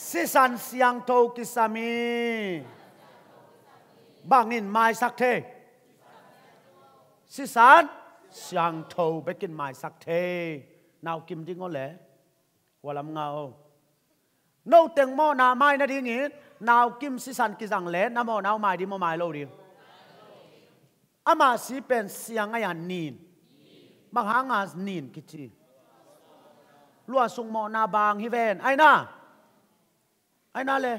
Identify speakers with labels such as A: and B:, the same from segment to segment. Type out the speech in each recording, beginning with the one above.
A: สิสันเสียงโทกิสามีบางอินไม้สักเทสิสันเสียงโทไปกินไม้สักเทนาวกิมดิ้งก็แหละหัวลำเงาโน้ตเต็งโมนาไม้นาดีงี้นาวกิมสิสันกิจังเล่น้ำโมนาวไม้ดีโมไม้โลดีอามาสิเป็นเสียงอะไรนีนบางหางานีนกิจีลัวสุงโมนาบางฮิเวนไอ้น่าเลย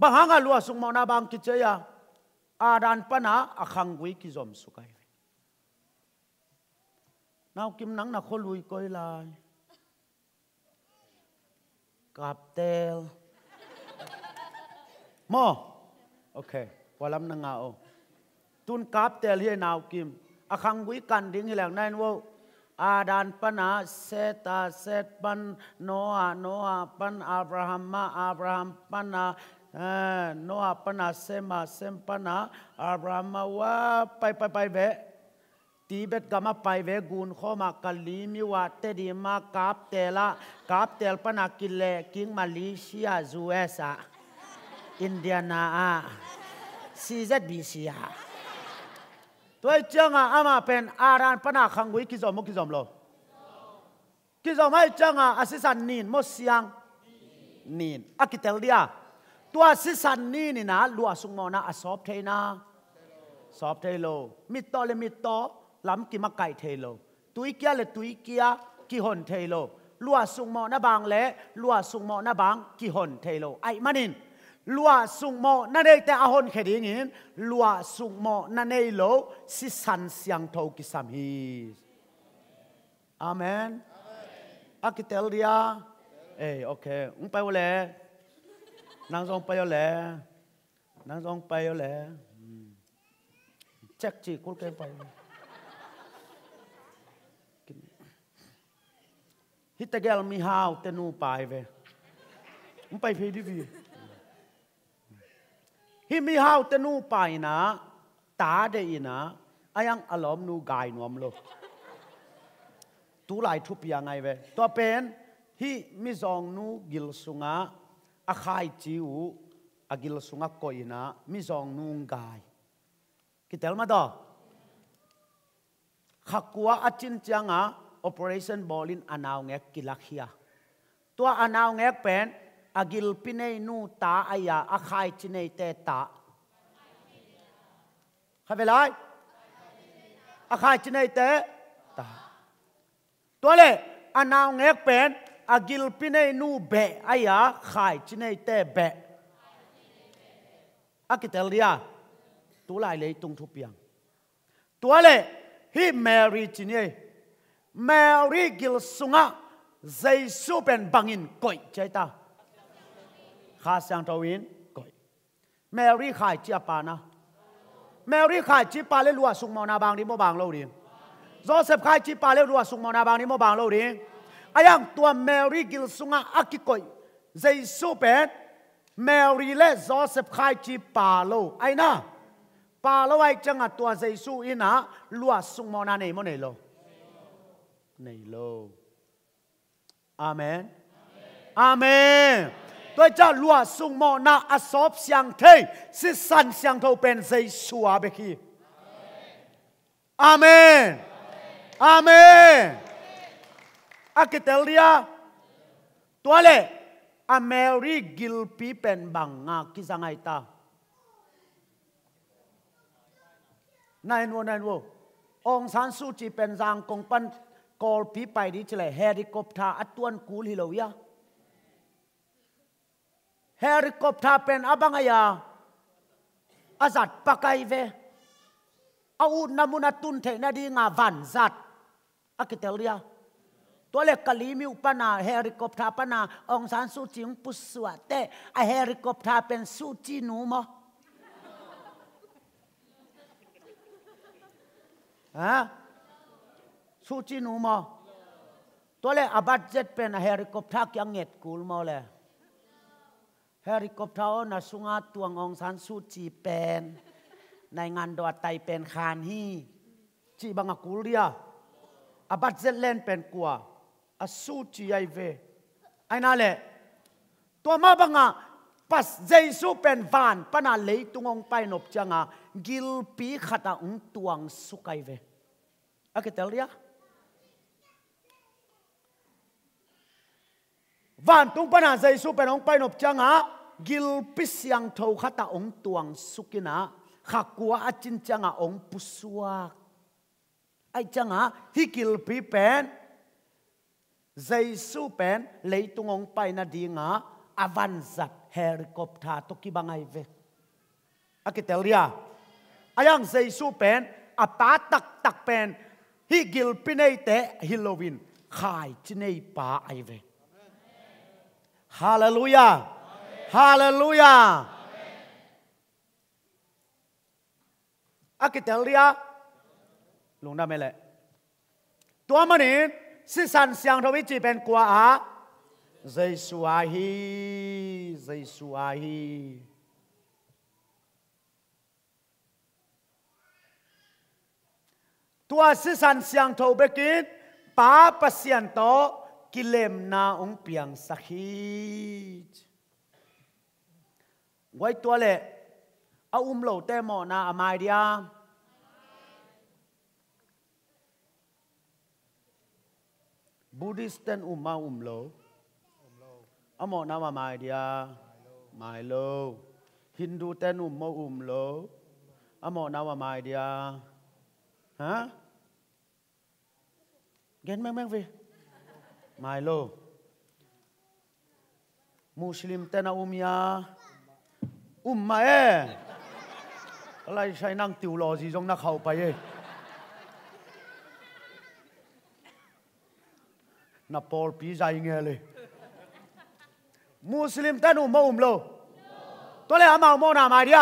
A: บางหางาลัวสุงโมนาบางกิจยาอาดันปนาอาคังกุยกิจอมสุกัยนาวกิมนังนักขลุยก้อยลายกับเตลโมโอเควาลัมนังเอาตุนกับเตลเฮียนาวกิมอาคังกุยกันดิ้งให้แหลงนั่นว่าอาดันปนาเซตาเซตปันโนอาปันอับราฮัมมาอับราฮัมปันาโนอาปันเซมาเซมปันาอับราฮัมมาว่าไปเวตีเบ็ดกามาไปเวกุนข้อมากลีมิวัตเตดีมากาบเตลปนากิเลกิงมาเลเซียยูเอสอินเดียนาซีเซบีซีตัวเจ้าอามาเป็นอารันปนาขังวิกิจอมโลกิจอมให้เจ้าอาศิสันนีนมดเสียงนีนอากิเตลเดียตัวอาศิสันนีนนี่นะลัวสุงโมนะอาสอบเทนาสอบเทโลมิตโตเลมิตโตลำกิมาไก่เทโลตุยเกียเลตุยเกียกิหนเทโลลัวสุงโมนะบางเลลัวสุงโมนะบางกิหนเทโลไอมานินลัวสุงโมนั่นเองแต่อาหนเขดิงินลัวสุงโมนั่นเองโลสิสันเสียงโทกิสามีอาเมนอากิเตลเดียโอเคไปวะเลยนางทรงไปวะเลยนางทรงไปวะเลยเช็คจีกุลเกมไปฮิตเกลมีฮาวเตนูไปเวไปพีดีวีฮิมีฮาวเตนูไปนะตาเดียนะอายังอารมณ์นูกายนวมโลตัวไหลทุบยังไงเวตัวเป็นฮิมิซองนูกิลสุงะอาคายจิวอากิลสุงะกอยนะมิซองนูกายกิเตลมาดอขักกัวอาจินจังoperation ballin anaw ngek kilakhia tua anaw ngek pen agil pinay nu ta aya akhai chinay te ta khavelai akhai chinay te ta tua le anaw ngek pen agil pinay nu be aya khai chinay te be akitel dia tu lai le tung thu piang tua le hi Mary chinay Mary gil sunga Jesu ben bangin koi chaita kha sang tawin koi Mary khai chia pa na Mary khai chi pa le lua sung mo na bang ni mo bang lo ding Joseph khai chi pa le lua sung mo na bang ni mo bang lo ding ayang tua Mary gil sunga akikoi Jesu ben Mary le Joseph khai chi pa lo ai na pa lo ai changa tua Jesu ina lua sung mo na nei mo nei lo nei lo amen amen ตัวเจ้าลัวสุงโมนาอสอบเสียงเทสิสันเสียงโทเป็นเจสัวเบคีอาเมนอาเมนอากิเตเลียตัวเล่อเมริกิลปีเป็นบังงากิสังไงตานายนัวองซานซูจีเป็นจางกงปันกอลปีไปดิเฉลยเฮลิคอปเตอร์อัตวนกูลิโลยาเฮลิคอปเตอร์เป็นอบังยาอาจัดปากไกเวเอาอุณมุนตุนเทนดีงาวันจัดอากิเตเลียตัวเล็กกะลีมิวปนาเฮลิคอปเตอร์ปนาองซานซูจิงปุสวะเตไอเฮลิคอปเตอร์เป็นซูจินูมฮะซูจินูมตัวเล็กอาบัดเจ็ดเป็นเฮลิคอปเตอร์ยังเงียดกูลมาเลยเฮลิคอปเตอร์น่ะสุงาตัวองซานซูจีเป็นในงานดอดไตเป็นคานฮีจีบังกูเรีย อาบัดเจเลนเป็นกัวอาสูจีไอเวไอ้นั่นแหละตัวมาบังอ่ะปัสเจสุเป็นวานปนาเลยตุงองไปนบจังอ่ะกิลปีขัดอุ้งตวงสุกไอเวอะเกตเลียวานตุงปนาเจสุเป็นองไปนบจังอ่ะกิลปิสยังเท่าขัดองตวงสุกินะขักกัวอาจินจังอ่ะองปุสวกไอจังอ่ะฮิกิลปีเป็นเจสุเป็นเลยตุงองไปนาดีงะอาวันจัดเฮลิคอปเตอร์ตกิบังไอเวอะกิเตเลียอายังเจสุเป็นอาปาตักเป็นฮิกิลปินเอเตฮิโลวินขายจินเอปาไอเวฮาเลลูยาฮาเลลูยาอะกิเตเลียลุงได้ไหมล่ะตัวมันนี่สิสันเสียงทวิจิเป็นกว่าอะเจสุอาฮีเจสุอาฮีตัวสิสันเสียงทวิกินป้าปัสยันโตกิเลมนาองเปียงสักฮีไว้ตัวเล่เอาโหลเตมอนาอามายเดียบูดิสเตนมาโลอโมนามาไม่เดียไม่โลฮินดูเตนมาโลอโมนามาไม่เดียฮะเก่งแม่งฟิไม่โลมุสลิมเตนยามาอะไรใช้นั่งติวรอสิจงนักเข้าไปนับปอลปีใจเงี้ยเลยมุสลิมท่านมาโลตัวเล่อามาโมนามาเดีย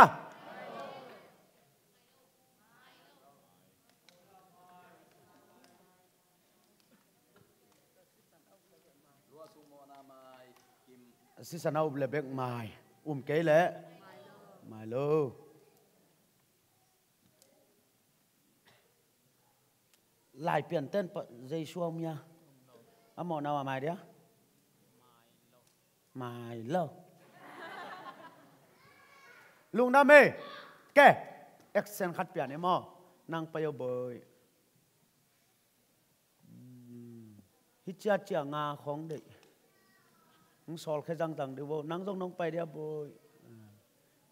A: สิสันเอาเล็บไม่เกยเลยไม่โลหลายเปลี่ยนเต้นใจชัวมีอะอาโมนามาไม่เดียไม่เลิกลุงน้ำเมแกเอ็กเซนขัดเปลี่ยนไอ้หม้อนั่งไปเอาเบยฮิจาเจียงาของเด็กมึงสอลแค่จังตังเดี๋ยวนั่งต้องน้องไปเดียวเบย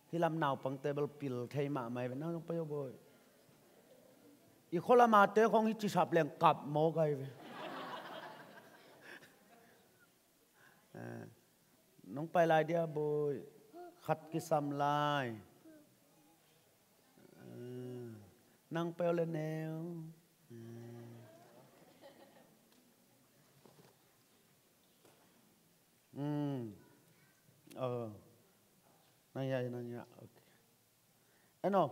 A: ที่ลำหนาวปังเตเบิลปิลเทยมาไม่เป็นนั่งต้องไปเอาเบยอีกคนละมาเตะของฮิจิชับเลี้ยงกับโมไกไปน้องไปลายเดียบอยขัดกิสามลายนั่งไปเอาเลยแนวนั่นยังโอเคไอ้น้อง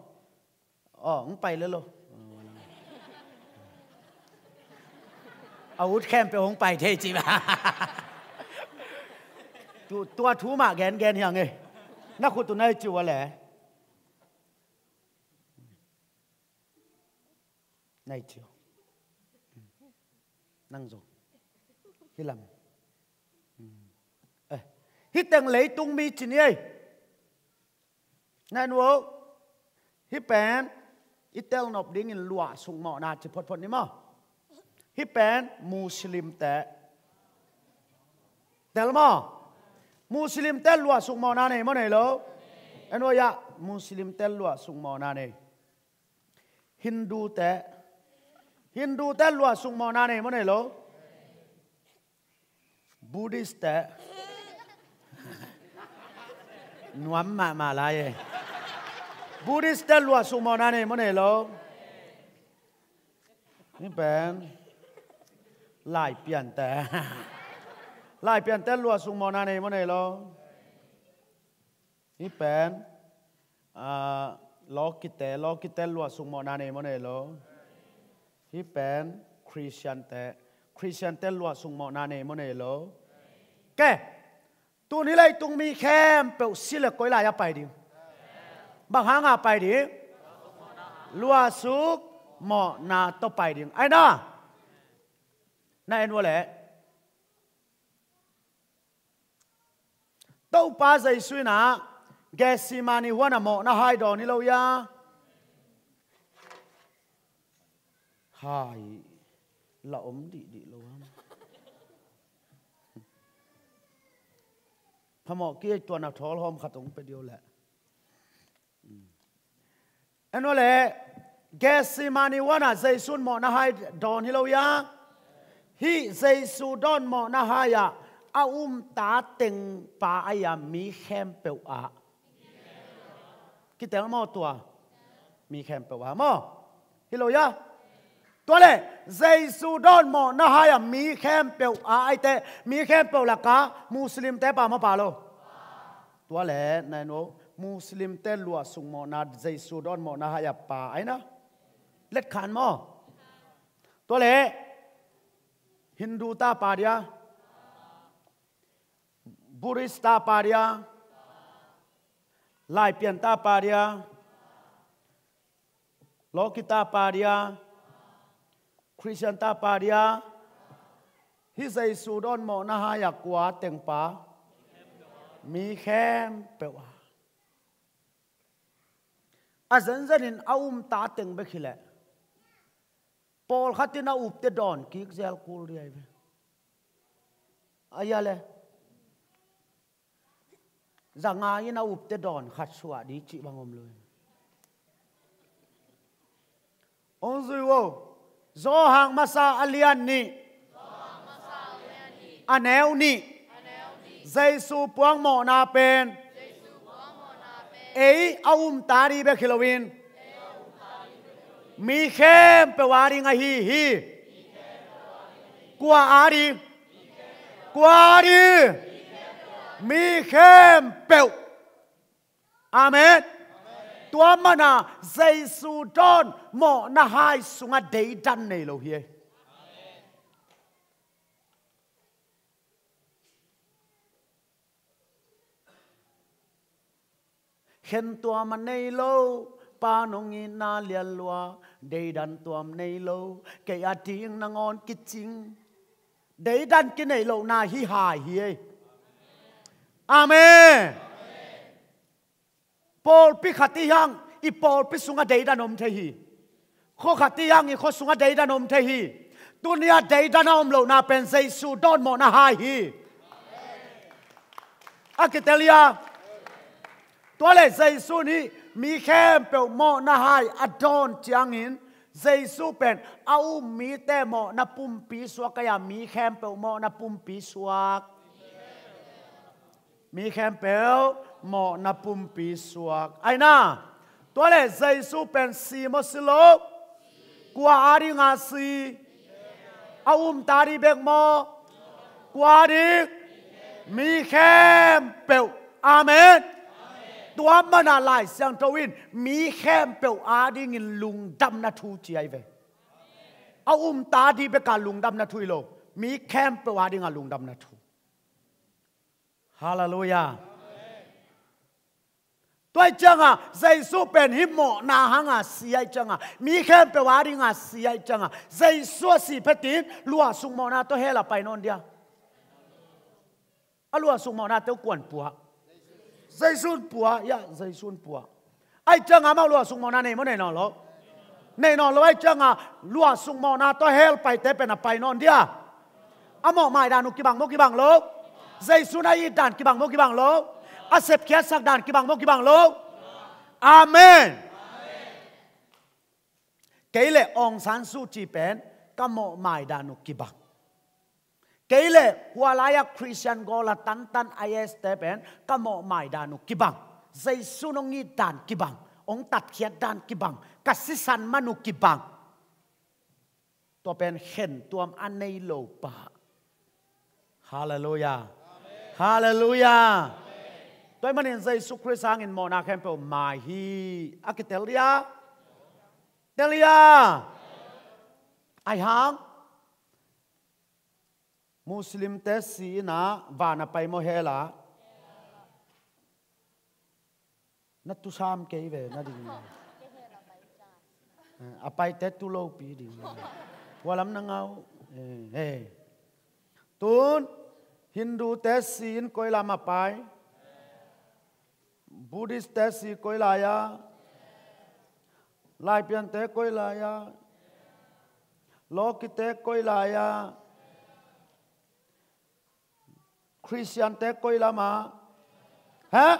A: มึงไปเลยเหรออาวุธแคมไปหงไปเทจิบ้าตัวทูมาแกนอย่างไงนักขุดตัวไหนจิวอะไรไหนจิวนั่งจงฮิลำฮิตังเลยตุงมีจีนี่นั่นวะฮิเป็นอิตาลีนอบดิ้งอินลัวสุงหมอนาจะพดนี่มั้งฮิเป็นมุสลิมแต่ละมั้งมุสลิมเตลลัวสุงมอนาเนมันไหนโลเอ็นว่ายะมุสลิมเตลลัวสุงมอนาเนฮินดูเตลลัวสุงมอนาเนมันไหนโลบูดิสเตนวมมาลายบูดิสเตลลัวสุงมอนาเนมันไหนโลนี่เป็นลายเปลี่ยนแต่ลายเปลี่ยนเต้นลัวสุงมอนาเนมันไหนหรอนี่เป็นล้อกิเตลัวสุงมอนาเนมันไหนหรอนี่เป็นคริสเตียนเต้ลัวสุงมอนาเนมันไหนหรอแกตัวนี้เลยตุงมีแค่เปล่าสิเลก้อยลายไปดิบางครั้งไปดิลัวสุกมอนาต้องไปดิไอ้น่ะ นั่นว่าแหละตู้ป้าใจสุยนะแกสิมานี่ว่านะหมอนะหายดอกนี่เรายาหายละอมดีเราพอหมอกี้ตัวนักทอลหอมขัดตรงไปเดียวแหละอันนั้นแหละแกสิมานี่ว่านะใจสุนหมอนะหายดอกนี่เรายาฮีใจสุดอนหมอนะหายอาตาเต็งป่าอายามีแคมเปียวอะคิดแต่ละหม้อตัวมีแคมเปียวอะหม้อฮิโลยะตัวเลยใจสุดอนหมอนะฮายามีแคมเปียวอะไอแต่มีแคมเปียวละกะมุสลิมแต่ป่ามาป่าโลตัวเลยนั่นโอมุสลิมแต่ลัวสุงหมอนาใจสุดอนหมอนะฮายาป่าไอนะเล็ดขานหม้อตัวเลยฮินดูตาป่าเดียบุริสตาปาเรียลายเปลี่ยนตาปาเรียโลกิตาปาเรียคริสเตียนตาปาเรียฮิไซสูดอนโมนะฮายากว่าเต็งปามีแคมเปวะอาจารย์นินเอาตาเต็งไปขี้แหละปอลขัดที่น่าอุบเตดอนกิกเซลคูเรียไปอายะเลยจังไงน่าอุบเตดอนขัดสวัสดีจิบังอมเลยองซุยวโซหังมาซาอเลียนนี่อันแนวนี่ใจสูปวงโมนาเป็นเอาตาดีเบคิโลวินมีเข้มเปวาริงาฮีกว่าอาดีกว่าดีมีเข้มเปวอาเมนตัวมันน่ะใจสูดอนโมนาหายสุงาเดดันในโลเฮียเห็นตัวมันในโลปานงอินาเลียลัวเดดันตัวมันในโลแกอาทิงนางอนกิจิงเดดันกินในโลนาฮิหายเฮียอาเมนปอลพิขัดที่ยังอีปอลพิสุงาเดดันอมเทฮีโคขัดที่ยังอีโคสุงาเดดันอมเทฮีตุนียเดดันอมโลนาเป็นใจสูดอนโมนาหายฮีอากิเตเลียตัวเลใจสูนี้มีแค่เปลวโมนาหายอดอนจางหินใจสูเป็นเอามีแต่โมนาปุ่มปีสวกยามีแค่เปลวโมนาปุ่มปีสวกมีแค่เปลวโมนาปุ่มปีสวกไอ้น่าตัวเลใจสูเป็นสีมสโลกว่าอาริงาสีเอาตาดีเบกโมกว่าดีมีแค่เปลวอาเมนตัวมันอะไรเสียงทวินมีแค่เปลวอาดิงินลุงดำนาทูจีไอเวเอาตาดีเบกาลุงดำนาทุยโลมีแค่เปลวอาดิงาลุงดำนาทูฮาเลลูยาตัวจังอ่ะใจสู้เป็นหิมโมนาหังอ่ะเสียจังอ่ะมีแค่เปลวอาดิงาเสียจังอ่ะใจสู้สิเพตินลัวสุงโมนาตัวเฮล่ะไปนอนเดียลัวสุงโมนาตัวกวนปัวใจสุนปัวยะใจสุนปัวไอ้จังอ่ะมาลัวสุงโมนาในมันในนอนหรอในนอนแล้วไอ้จังอ่ะลัวสุงโมนาตัวเฮลไปแต่เป็นไปนอนเดียอะหมอไม่ดานุกิบังโมกิบังโลใจสุนัยดานกิบังโมกิบังโลอาเซปเคียสักดานกิบังโมกิบังโลอาเมนเกลเลองซันซูจีเป็นกัมโมไม่ดานุกิบังเกลเลหัวลายคริสเตียนโกลาตันไอเอสเตเป็นกัมโมไม่ดานุกิบังใจสุนงอีดานกิบังองตัดเขียดดานกิบังกัสซิสันมานุกิบังตัวเป็นเห็นตัวอันในโลปะฮาเลลูยาฮาเลลูยาตัวมันเห็นใจสุคริสังอินโมนาแคมเปลมาฮีอากิเตเลียไอฮังมุสลิมเตสีนะวานาไปโมเฮลานัตุสามเกยเวนัดิอไปเตตุโลปีดิวาลัมนังเอา tuôn Hindu te sin koi lama pai Buddhist te si koi la ya Lai pian te koi la ya Loki te koi la ya Christian te koi lama hả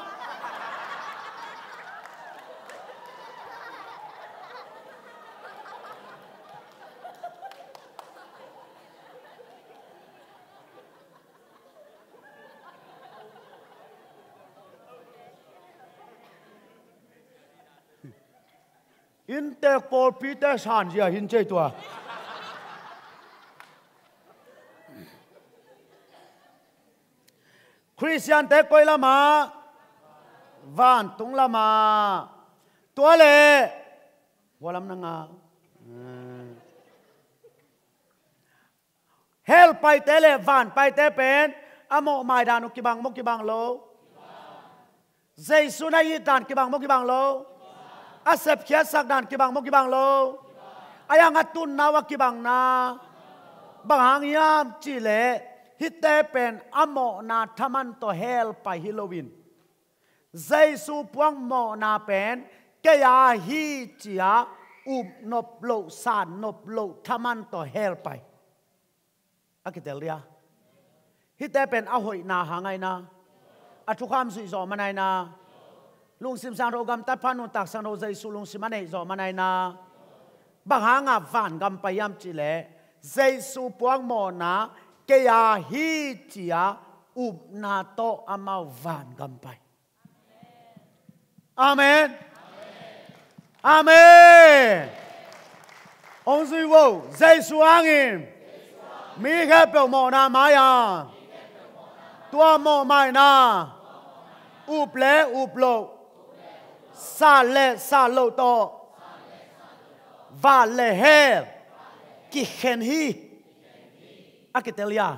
A: Interpol Peter San gì à hin chơi tua Christian te koi lama van tung lama tua le walam na nga hell pai te le van pai te pen amo mai dan mo ki bang lo Jesus na yi dan ki bang lo asep khia sak dan ki bang lo ayang atun na wa ki bang na bang hang yam chi le hite pen amo na thaman to hell pai Halloween Jesus puang mo na pen ke ya hi chia nop lo san nop lo thaman to hell pai akitelia hite pen a hoi na hangai na athukam sui zo manai na lung sim sang ro gam tat phan tak sang ro Jesus lung sim manai zo manai na bang hanga van gam payam chi le Jesus puang mo na ke ya hi chia na to amau van gam pai Amen. Amen. Ông duy vô dây xuống angin. Mi ghé biểu mộ na mái à. Tua mộ mai na. Ụp lẽ ụp lộ. Sa lệ sa lộ to. Và lệ hê. Kỳ khen hi. Akitelia.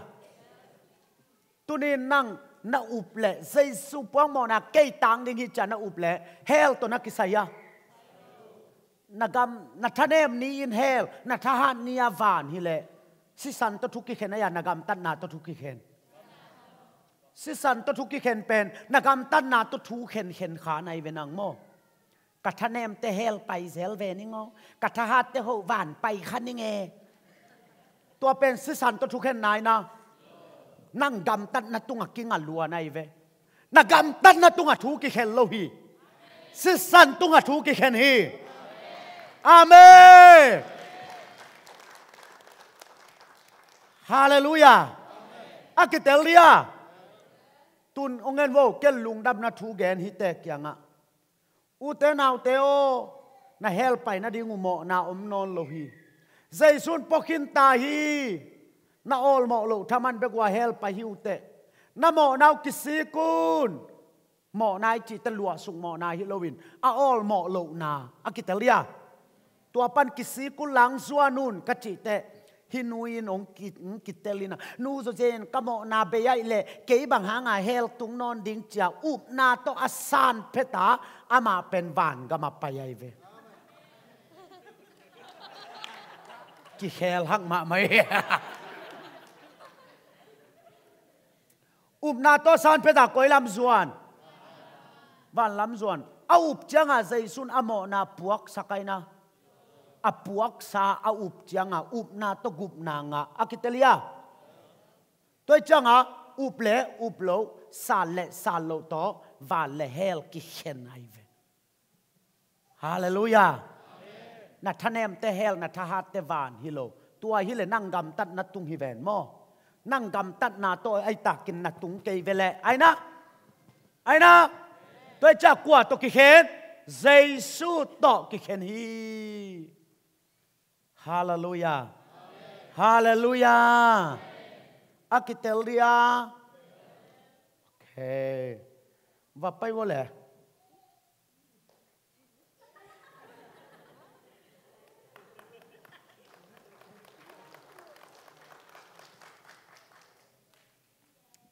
A: Tu nên năng na up le Jesus puang mo na kay tang ding hi cha na up le hell to na kisaya nagam na thanem ni in hell na thahan ni avan hi le si san to thuki khen ya nagam tan na to thuki khen si san to thuki khen pen nagam tan na to thu khen kha nai venang mo ka thanem te hell pai zel ve ni ngo ka thahat te ho van pai khan ni nge to pen si san to thu khen nai na nang gam tat na tunga kinga lua nai ve na gam tat na tunga thu ki khen lo hi si san tunga thu ki khen hi amen hallelujah akitelia tun ongen wo kel lung dam na thu gen hi te kyanga u te naw te o na hel pai na dingu mo na om non lo hi jaisun pokin ta hi na all mo lo thaman begwa hel pa hiute na mo naw kisikun mo nai chi ta lua sung mo na Halloween a all mo lo na akitelia tua pan kisikun lang zuanun ka chi te hinuin ong kitelina nu zo jen kamo na be ya ile ke bang hanga hel tung non ding chia up na to asan peta ama pen van gama payai ve ki hel hang ma mai na to san peta koi lam zuan van lam zuan up changa jaisun amo na puak sakai na a puak sa a up changa na to gup na nga akitelia toi changa uple uplo sa lo to va le hel ki khen ai ve hallelujah na thanem te hel na thahat te van hilo tua hi le nang gam tat na tung hi ven mo nang gam tat na to ai takin na tung kei vele ai na toi cha kwa to ki khen Giêsu to ki khen hi hallelujah hallelujah akitelia okay và pai wo le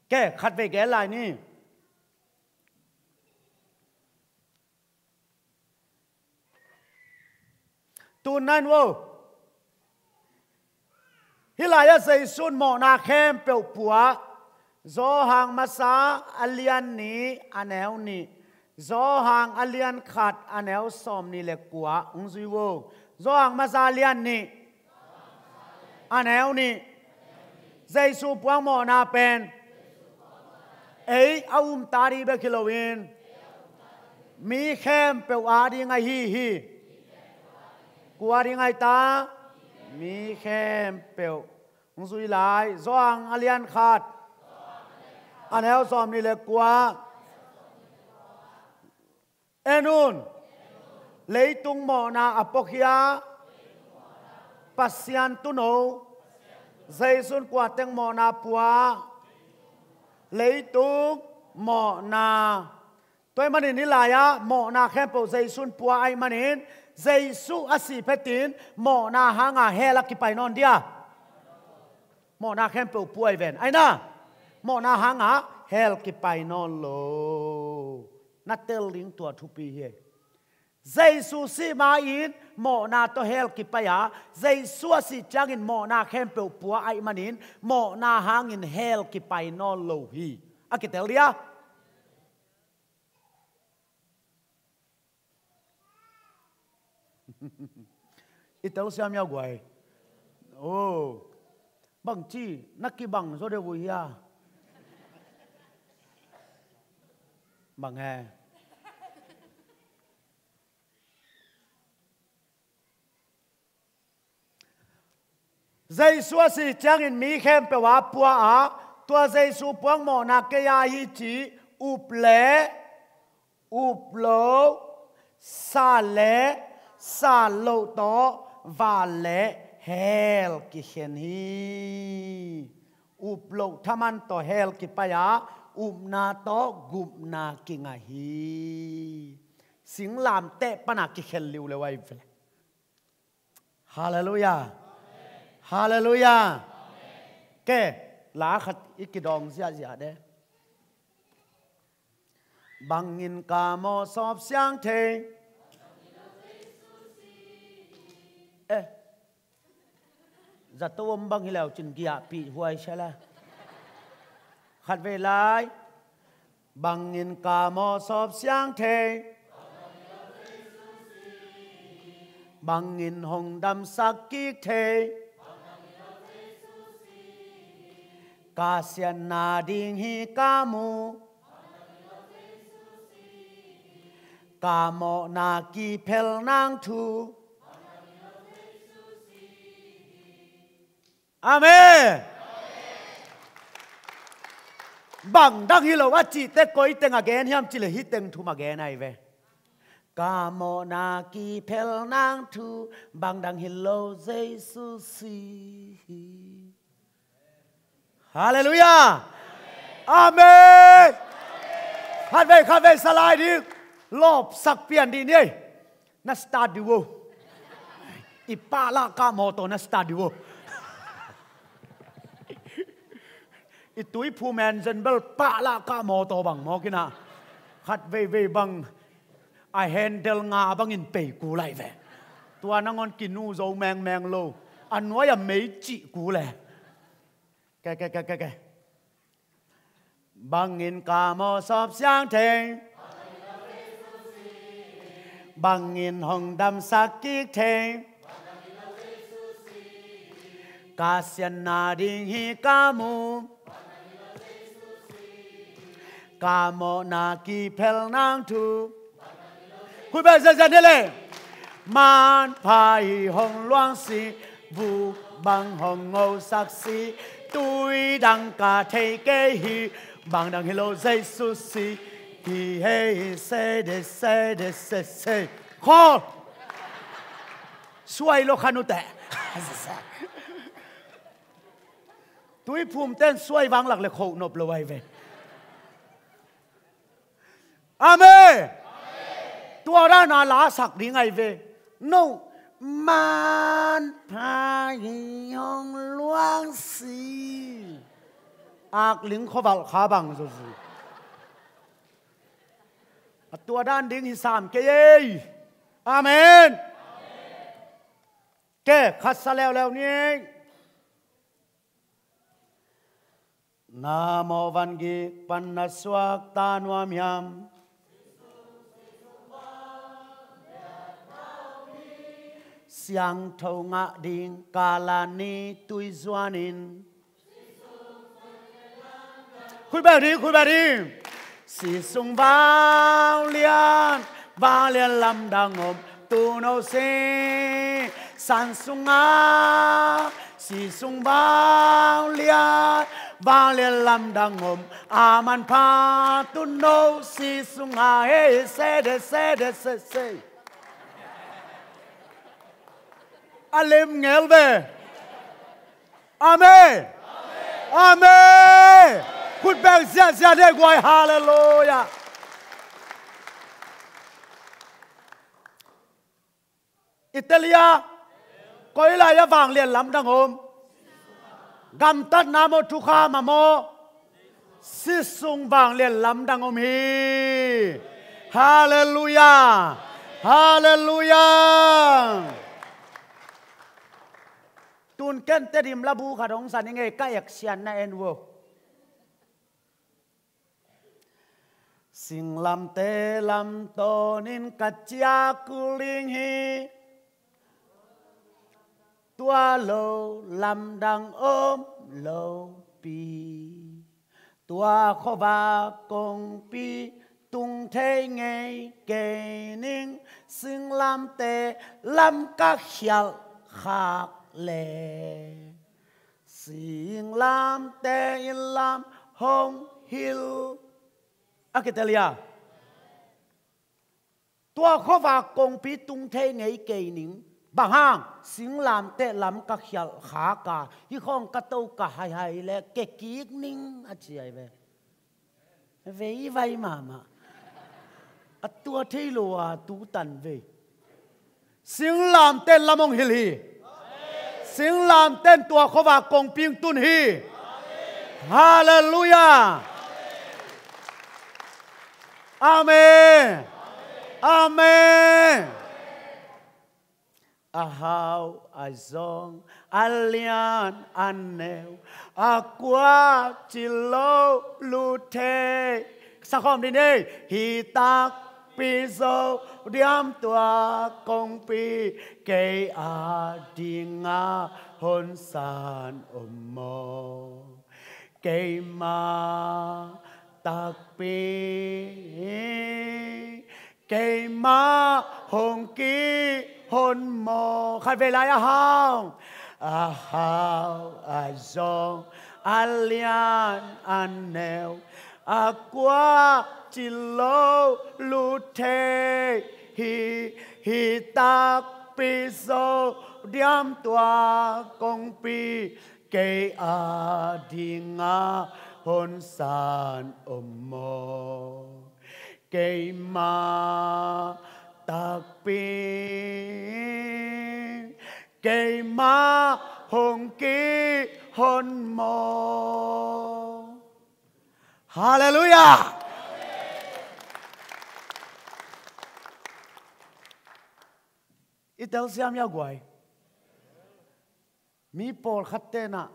A: cái khát về cái lại nè tu nan wo lại dây xuân mỏ na khem bèo bùa gió hàng masa alian ni anel ni gió hàng alian khát anel som ni le qua ung duy vô gió hàng masa alian ni anel ni dây su buang mỏ na pen ấy aum tari be kilowin mi khem bèo á đi ngay hi hi qua đi ngay ta mi khem bèo ung duy lại gió hàng alian khát anh em xóm ni lệ qua enun lấy tung mỏ na apokia pasian tu nô dây xuân qua tiếng mỏ na pua lấy tung mỏ na tôi mà đi lại á mỏ na khem bộ dây xuân pua ai mà nín dây su asi petin mỏ na hang à he la kipai non dia mỏ na khem bộ pua ven ai na mỏ na hang á hell kipai non lo na tel ling tua thu pi he Giêsu si ma in mỏ na to hell kipai á Giêsu si chang in mỏ na khem pe pua ai manin mỏ na hang in hell kipai non lo hi a ki tel dia itel siam ya guai oh bang chi nakki bang zo de vui ya bằng hè dây xua si chang in mi khem pe wa pua a tua dây su puang mo na ke ya hi chi up le up lo sa lo to và le hel ki khen hi up lo thaman to hel ki pa ya na to gup na ki nga hi sing lam te pana ki khel liu le wai vle hallelujah hallelujah ke la khat ikidong sia sia de bangin ka mo sop siang the zatom bang hilaw chin gia pi huai shala khát về lại bằng nghìn cả mò sọp sáng thế bằng nghìn hồng đầm sắc kiết thế cả xiên na đình hi ca mu cả mò na ki pel nang thu amen bằng đăng hi lo chỉ te coi tên again hiam chỉ là hit tên thu again này về ca mô na ki pel nang thu bằng đăng hi lo Giêsu si hallelujah amen hát về salai đi lop sắc pian đi nhỉ na start đi vô ipa la ca mô tô na start đi vô itui phu men zen bel pa la ka mo to bang mo kina khat ve bang I handle nga bang in pe ku lai ve tua na ngon kinu zo meng lo an wa ya mei chi ku le ke bang in ka mo sop siang theng bang in hong dam sak ki theng ka sian na ding hi ka mu ca mô na ki pel nang thu quý bà dần đi lên man phai hồng loang si vu bằng hồng ngô sắc si tôi đăng cả thế kế hi bằng đăng hello Giêsu si hi hey se khó xuôi lo khanu tệ tôi phum tên xuôi vang lạc lệ khổ nộp lo về amen tua ra na lá sặc đi ngày về no man phai hồng loang si ác lính khó vào khá bằng rồi tua đan đinh hi sam cái gì amen cái khát sa leo leo nhé Nam mô Văn Ghi Panaswak Tanuam Yam Siang thâu ngạ đình Kalani tui doanin Khui bà đi Si sung vang liên lâm đằng ôm tu nô se san sung a si sung vang liên lâm đằng ôm aman pa tu nô si sung a he se de Alim nghèo về Amen Amen Khuất bèng xa để quay Hallelujah Italia Có ý là ya vàng liền lắm đang hôm Gam tất nam mô thu kha mà mô Si sung vàng liền lắm đang hôm hi Hallelujah Hallelujah Tun ken te dim labu khadong san nge ka yak sian na en wo Sing lam te lam to nin ka chia kuling hi Tua lo lam dang ôm lo pi Tua kho va kong pi tung thế nghe kê ning Sing lam te lam ka khial khak lệ Sing lam te in lam hong hil Akitelia Tua kho va kong pi tung thế nghe kê ning Bằng hàng Sing lam te lam ka khial khá cả Hi khong ka tâu ka hay lệ kê kiếc ning Chị ai về Về vay mà Tua thế lùa tú tần về Sing lam te lam hong hil hi Sing lam tên tua kho va kong ping tun hi Hallelujah Amen Amen Ahau azong alian aneu Aqua chilo lute Sao không đi đi Hi tak piso Diam tua kong pi Kei a di nga hon san mo Kei ma tak pi Kei ma hong ki hon mo Khai về lại ahau Ahau azong alian aneu Aqua chilo lute hi tak piso diam tua kong pi Kei a di nga hon san mo Kei ma tak pi Kei ma hong ki hon mo Hallelujah Itel siam ya guai Mi Paul khatte na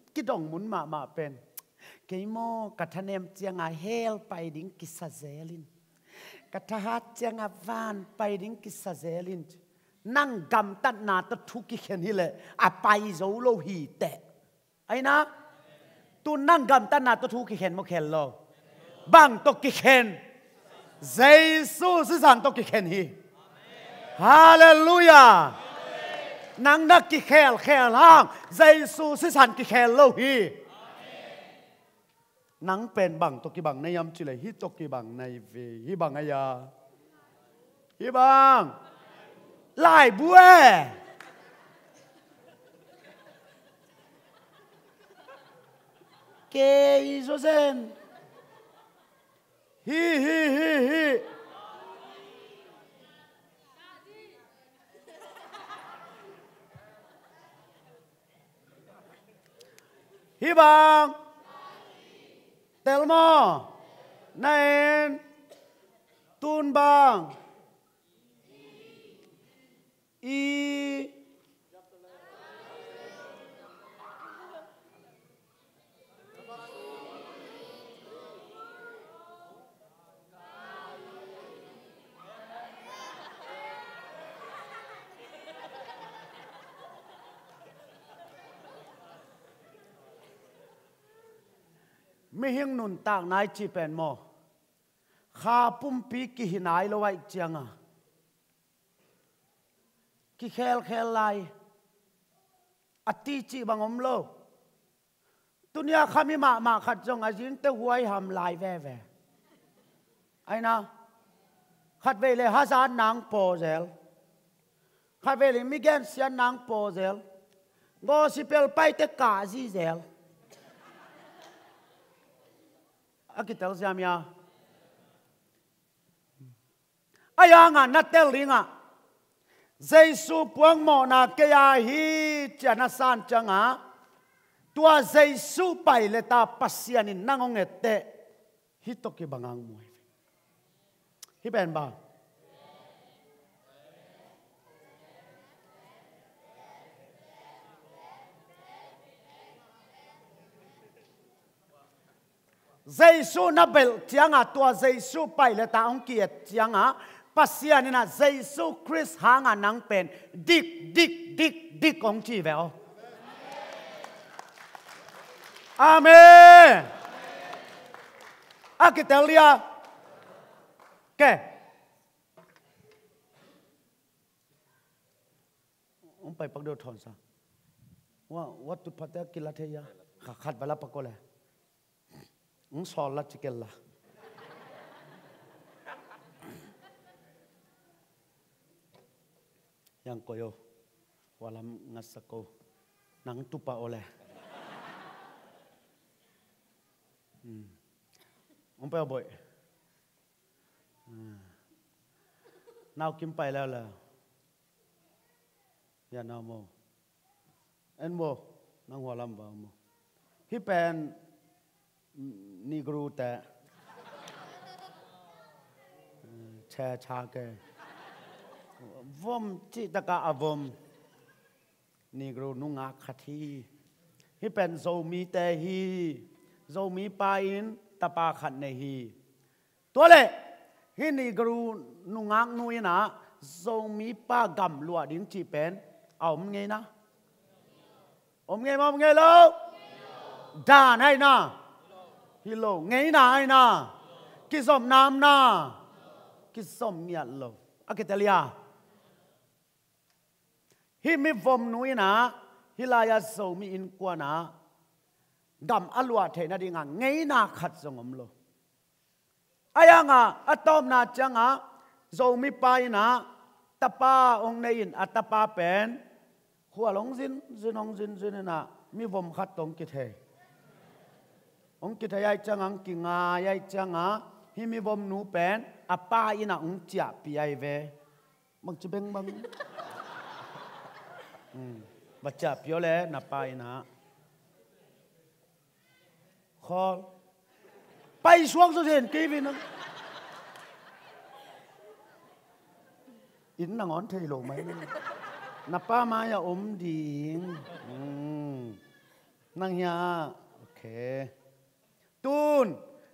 A: Ki dong mun ma pen Kei mo kathanem chiang a hel pai ding kisazelin Katahat chiang a van pai ding kisazelin Nang gam tat na ta thu ki khen hi le A pai zo lo hi te Ai na Tu nang gam tat na ta thu ki khen mo khen lo Bang to ki khen Giêsu sư giảng to ki khen hi Hallelujah Nang na ki khel hang Giêsu sư giảng ki khen lo hi Nang pen bang to ki bang nay yam chile hi to ki bang nay về hi bang aya hi bang lại bue ke isozen hi hi bang Telmo Nain Tun bang I มีหิงนุนตากนายจีเป็นโมข้าปุ่มปีกิหินายโลไว้เจียงกิเคลไลอติจีบังอมโลตุนียขามีมาขัดจงอาจิงเตหวยหำลายแว่ไอ้นะขัดเวลฮัสานนางโปเซลขัดเวลมิเกนเซียนนางโปเซลโกสิเปลไปเตกาซีเซลอากิเตลเซียมยาอายังนัดเตลลิงเจสุปวงโมนาเกียฮีจานาสานจังตัวเจสุไปเลตาปัสยานินนางองเอเตฮิตกิบังอังมวยฮิเป็นบ้าเจสุนับเบลเจียงตัวเจสุไปเลตาองเกียรเจียงปัสยานินะเจสุคริสหางนังเป็นดิกของจีเวลอาเมนอากิเตเลียแกผมไปปักเดียวทอนซะว่าวัตถุพัฒน์กิลาเทียขัดบาลปักก็เลยสอนละจิเกลละยังก็โยวาลามงัสโกนังตุปะโอเลยผมไปเอาบ่อยนาวกินไปแล้วล่ะอย่านาวโมเอ็นโมนังหัวลำบากโมฮิเป็นนิกรูแต่แช่ชาเกวมจิตกะอวมนิกรูนุงอาคทีฮิเป็นโซมีแต่ฮีโซมีปาอินตะปาขัดในฮีตัวเล่ฮินิกรูนุงอักนุยนะโซมีปากำลัวดิ้งจีเป็นเอาไงนะอมไงมาไงลูกด่าไงนะฮิโลไงนะไอ้นะกิสมน้ำนะกิสมเมียโลอะกิเตเลียฮิมีฟมนุยนะฮิลายาโซมีอินกวนะดำอลัวเทนะดิงังไงนาขัดสงมโลอายังอะตอมนาจังโซมีไปนะตะปาองในอินอัตปาเป็นหัวหลงจินนะมีวมขัดตรงกิเทองกิเทยายจังกิงายายจังฮิมีวมนูเป็นอปาอินะองเจียปีไอเวมังจะเบ่งบังบัจจับเพียวเลยนับไปนะขอไปช่วงสุดเห็นกี่วินึงอินนังอ่อนเทโลไหมนับป้ามาอย่าอมดิ่งนั่งเฮียโอเคตูน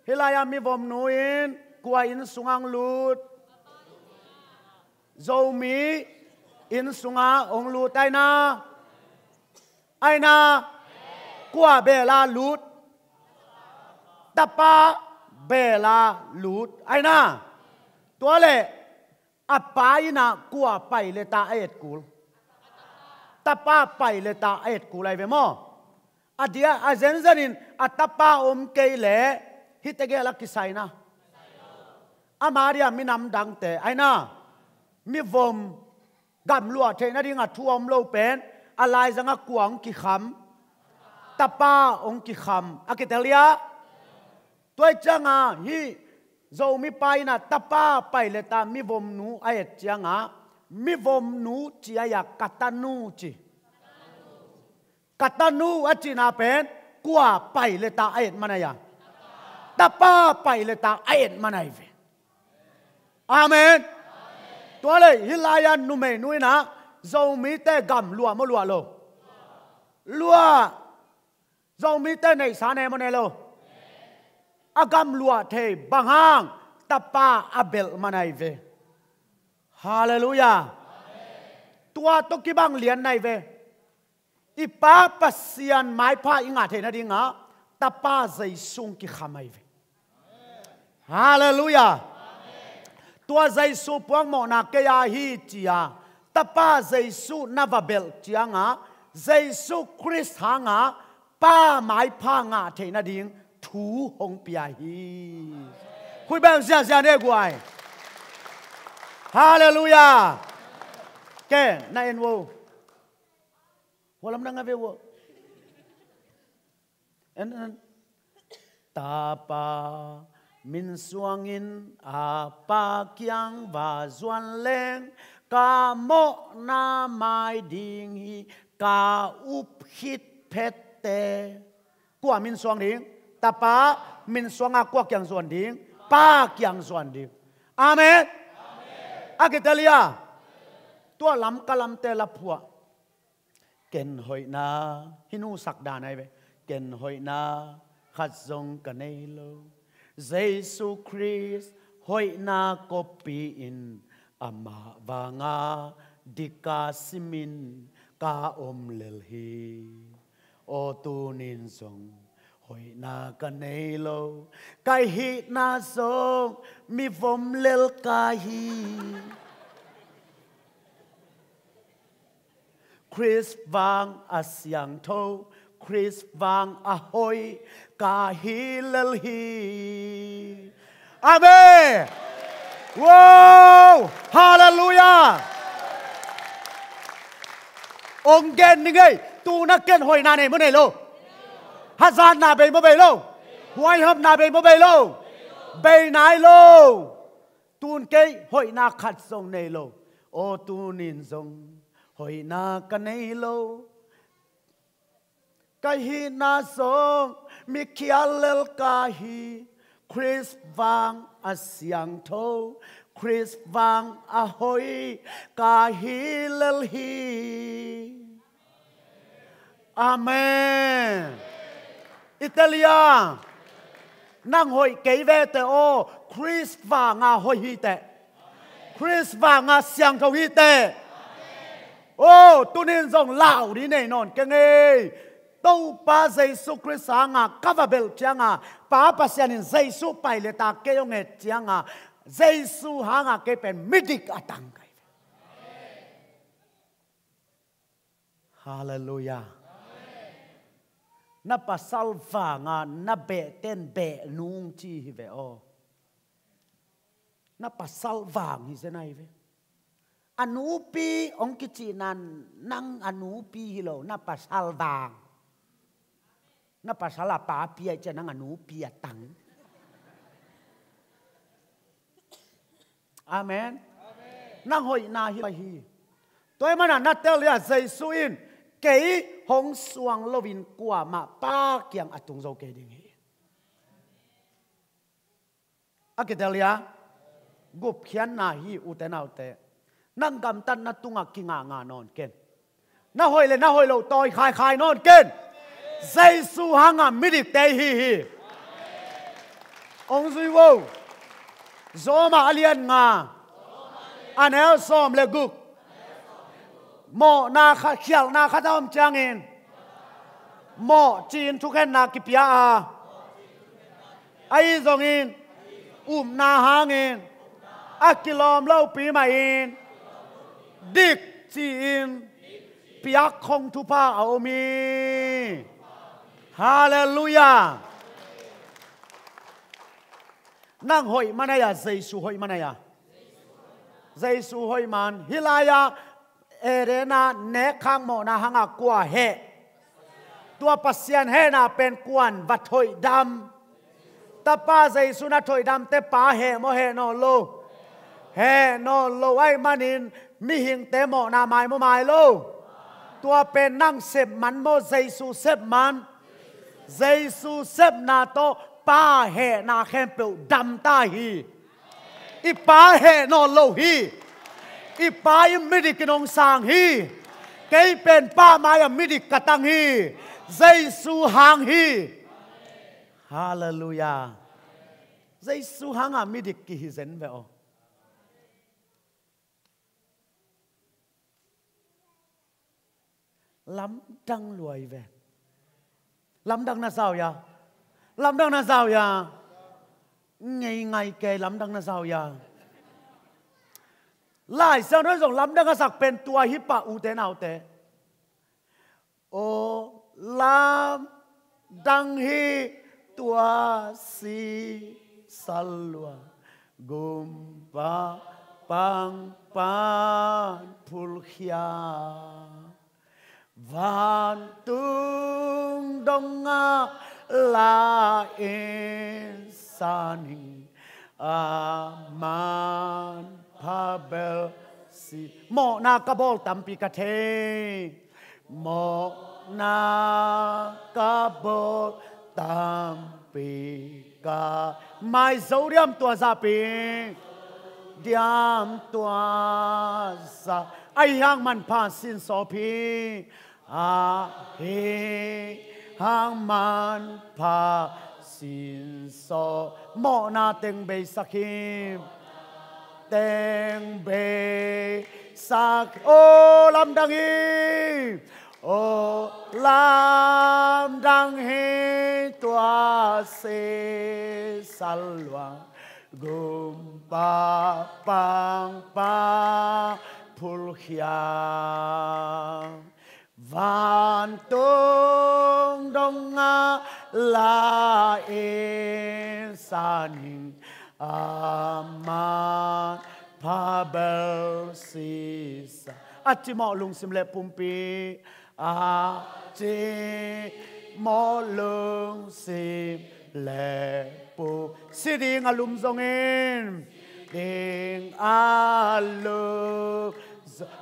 A: เฮลายามีบอมนูอินกว่าอินสุงังลูดโจมีอินสุงาองลูดไอนาไอนา กัวเบลาลูดตะปาเบลาลูดไอ้น่าตัวเล่อัปปายน่ะกัวไปเลตาเอ็ดกูตะปาไปเลตาเอ็ดกูไรเวมออเดียอาเซนเซนินอัตปาอมเกยเล่ฮิตเกลักกิไซนะอามาเรียมีนำดังแต่ไอ้น่ามีวมกำลัวเทนดิ่งท่วมโลเป็นอะไรสังกวงกิคำตะปาองกิคำอากิเตเลียตัวจังฮีโจมีไปนะตะปาไปเลตามีวมนูไอเจียงมีวมนูจีอยากกัตนูจีกัตนูอจีนาเป็นกัวไปเลตาไอมันอะไรตะปาไปเลตาไอมันอะไรเวอาเมนตัวเลยฮิลายันนุเมนุยนะโจมีแต่กำลัวมาลัวโลลัวโจมีแต่ในสารเนมันโลอากำลัวเทบังฮังตะปาอับเบลมันไอเวฮาเลลูยาตัวตกิบังเลียนในเวอีป้าปัสเซียนไม้ผ้าอิงอาเทนะดิงต tapa zai sung ki khamai ve hallelujah tua zai su puang mo na ke ya hi chia tapa zai su navabel chianga zai su Christ hanga pa mai pa nga the na ding thu hong pia hi khui bang sia sia de guai hallelujah ke na en wo lam na nga ve wo en tapa min suangin apa kyang va zuan leng ka mo na mai ding hi ka up hit pette kwa min suang ding tapa min suang a kwa kyang zuan ding pa kyang zuan ding amen akitelia tua lam kalam te la phua ken hoi na hinu sak da nai ve ken hoi na khat zong ka nei lo Jesus Christ hoi na copy in ama vanga dika simin ka lel hi o tu nin song hoi na ka nei lo kai hi na song mi vom lel ka hi Chris vang asyang tho Chris vang ahoy ka hi lel hi amen wow hallelujah ông gen ni ngay tu na ken hoi na này mới này lo hazan na be mo be lo huai hấp na be mo be lo be nai lo tun ke hoi na khat song này lo o tu nin song hoi na ka nei lo ka hi na song mi kialel ka hi Chris vang asyang tho Chris vang ahoy ka hi lel hi amen Italia nang hoi kei ve te o Chris vang ahoy hi te Chris vang asyang tho hi te ô tu nên dòng lão đi này non cái nghe tâu pa Jesus Christ anga kavabel changa pa pasianin Jesus pai le ta ke yong et changa Jesus hanga ke pen midik atang kai hallelujah na pasal vanga na be ten be nung chi hi ve o na pasal vang hi se nai ve anupi ong kichinan nang anupi hilo na pasal vang na pasal apa pia cha nang anupi atang amen nang hoi na hi toy mana na tel ya Jesus in kei hong suang lovin kwa ma pa kyang atung zo ke ding hi akitelia gup khian na hi utenau te nang gam tan na tunga kinga nga non ken na hoi lo toy khai non ken Jesus hanga midik te hi ong zui wo zoma alian nga anel som le guk mo na kha khial na kha dom changin mo chin thu khen na ki pia a ai zongin na hangin akilom lo pi ma in dik chi in piak khong thu pa ao mi hallelujah nang hoi manaya Jesus hoi manaya Jesus hoi man hilaya erena ne khang mo na hanga kwa he tua pasian he na pen kwan va thoi dam tapa Jesus na thoi dam te pa he mo he no lo ai manin mi hing te mo na mai mo mai lo tua pen nang sep man mo Jesus sep man Jesus sep na to pa he na khem pe dam ta hi i pa he no lo hi i pa i midik nong sang hi kei pen pa mai midik katang hi Jesus hang hi hallelujah Jesus hang midik ki hi zen ve o lắm trăng lùi về lắm đăng là sao ya làm đăng na giàu ya ngày ngày kề làm đăng na giàu ya lại sao nói rằng làm đăng na sạc pen tua hi pa u te nào te o làm đăng hi tua si salwa gum pa pang pan pulkhia van tung donga la insaning aman pabel si mo na kabol tampi kathe mo na kabol tampi ka mai dấu điểm tua ra pi điểm tua ra ai hang man pa sin so pi a he hang man pa sin so mo na teng be sakim teng be sak o lam dang hi o lam dang hi tua se salwa gum pa pang pa pulkhia van tung donga la insaning aman pabel sisa ati mo lung simle pumpi ati mo lung simle pu siding alum zongin ding alum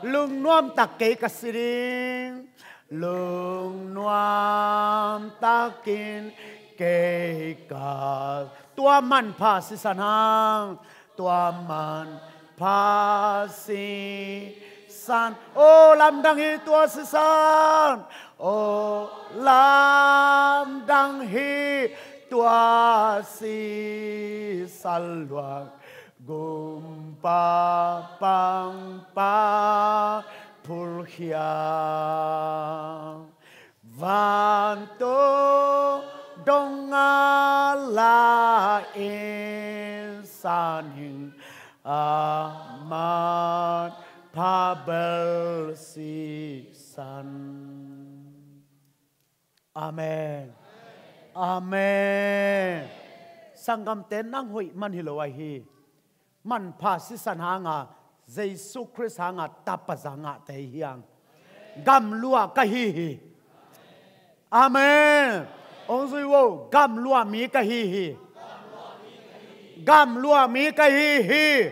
A: lung nuam takke kasiring lung nuam takin ke ka tua man pa si sanang tua man pa si san o lam dang hi tua si san o lam dang hi tua si salwa gum pa pang pa pulkhia van to donga la insaning aman pabel si san amen amen sangam ten nang hui man hilowai hi man pa si san hanga Jesus Christ hanga tapazanga te hiang gam lua ka hi amen ông duy wo gam lua mi ka hi gam lua mi ka hi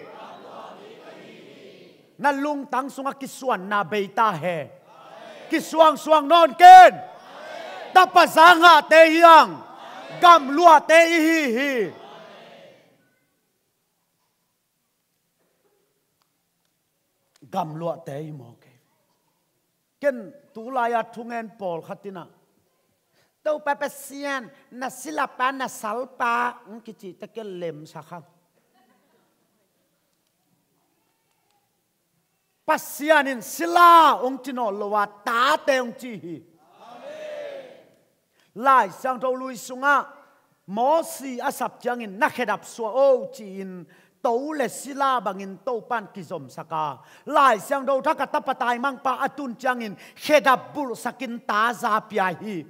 A: na lung tang sunga kiswan na beita he kiswang swang non ken tapazanga te hiang gam lua te hi gam lua te mo ke ken tulaya thungen pol khatina tau papasian na silapa na salpa kichi ta ken lem sakha pasianin sila ong tino lowa ta te ong chi hi lai sang tau lui sunga mo si asap changin na khedap so o chi in tàu lệ sila bangin tàu pan kizom saka lai siang do thaka tapatai mang pa atun changin khedap bul sakin ta za pia hi